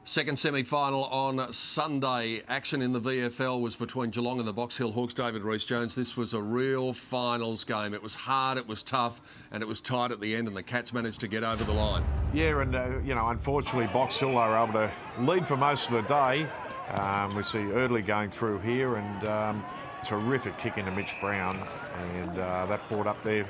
Second semi-final on Sunday. Action in the VFL was between Geelong and the Box Hill Hawks. David Rees-Jones, this was a real finals game. It was hard, it was tough, and it was tight at the end, and the Cats managed to get over the line. Yeah, and, unfortunately, Box Hill are able to lead for most of the day. We see Eardley going through here, and terrific kick into Mitch Brown, and that brought up their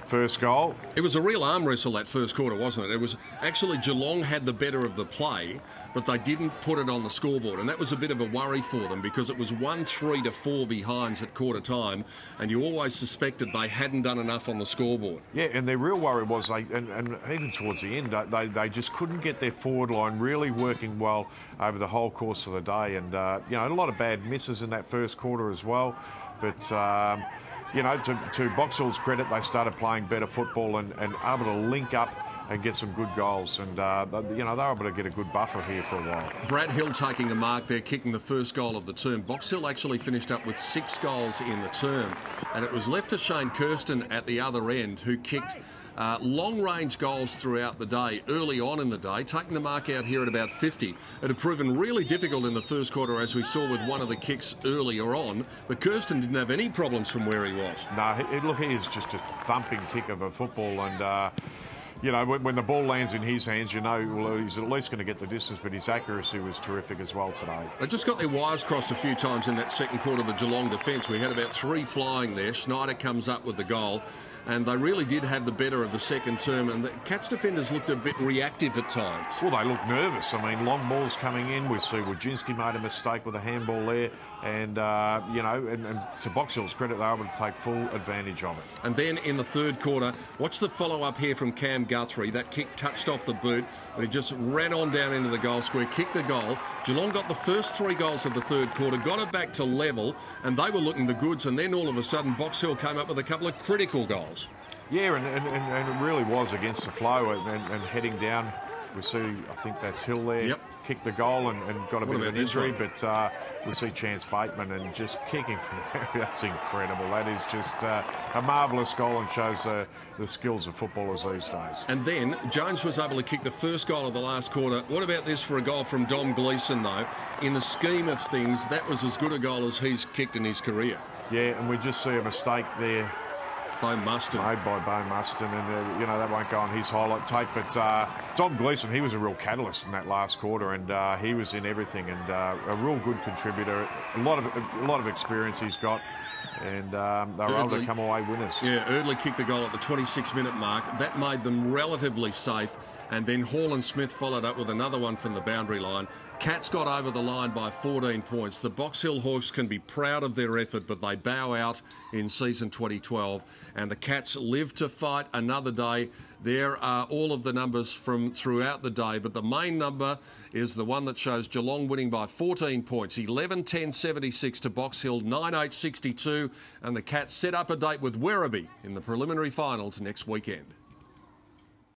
first goal. It was a real arm wrestle that first quarter, wasn't it? It was actually Geelong had the better of the play, but they didn't put it on the scoreboard, and that was a bit of a worry for them because it was 1-3 to 4 behinds at quarter time, and you always suspected they hadn't done enough on the scoreboard. Yeah, and their real worry was and even towards the end, they just couldn't get their forward line really working well over the whole course of the day, and a lot of bad misses in that first quarter as well, but. To Box Hill's credit, they started playing better football and able to link up and get some good goals. And, they were able to get a good buffer here for a while. Brad Hill taking the mark there, kicking the first goal of the term. Box Hill actually finished up with 6 goals in the term. And it was left to Shane Kirsten at the other end, who kicked long-range goals throughout the day, early on in the day, taking the mark out here at about 50. It had proven really difficult in the first quarter, as we saw with one of the kicks earlier on, but Kirsten didn't have any problems from where he was. No, look, he is just a thumping kick of a football, and when the ball lands in his hands, well, he's at least going to get the distance, but his accuracy was terrific as well today. They just got their wires crossed a few times in that second quarter of the Geelong defence. We had about 3 flying there. Schneider comes up with the goal, and they really did have the better of the second term, and the Cats defenders looked a bit reactive at times. Well, they looked nervous. I mean, long balls coming in. We see Wojcinski made a mistake with a handball there, and, and to Box Hill's credit, they were able to take full advantage of it. And then in the third quarter, watch the follow-up here from Cam Guthrie. That kick touched off the boot, but he just ran on down into the goal square, kicked the goal. Geelong got the first 3 goals of the third quarter, got it back to level, and they were looking the goods, and then all of a sudden Box Hill came up with a couple of critical goals. Yeah, and it really was against the flow and heading down. We see, I think that's Hill there, yep. Kicked the goal and got a bit of an injury, but we see Chance Bateman and just kicking from there. That's incredible. That is just a marvellous goal and shows the skills of footballers these days. And then Jones was able to kick the first goal of the last quarter. What about this for a goal from Dom Gleeson, though? In the scheme of things, that was as good a goal as he's kicked in his career. Yeah, and we just see a mistake there. By Muston. Made by Bo Muston, and that won't go on his highlight tape. But Dom Gleeson, he was a real catalyst in that last quarter, and he was in everything, and a real good contributor. A lot of experience he's got, and they were able to come away winners. Yeah, Eardley kicked the goal at the 26-minute mark. That made them relatively safe, and then Hall and Smith followed up with another one from the boundary line. Cats got over the line by 14 points. The Box Hill Hawks can be proud of their effort, but they bow out in season 2012, and the Cats live to fight another day. There are all of the numbers from throughout the day, but the main number is the one that shows Geelong winning by 14 points, 11-10-76 to Box Hill, 9-8-62, and the Cats set up a date with Werribee in the preliminary finals next weekend.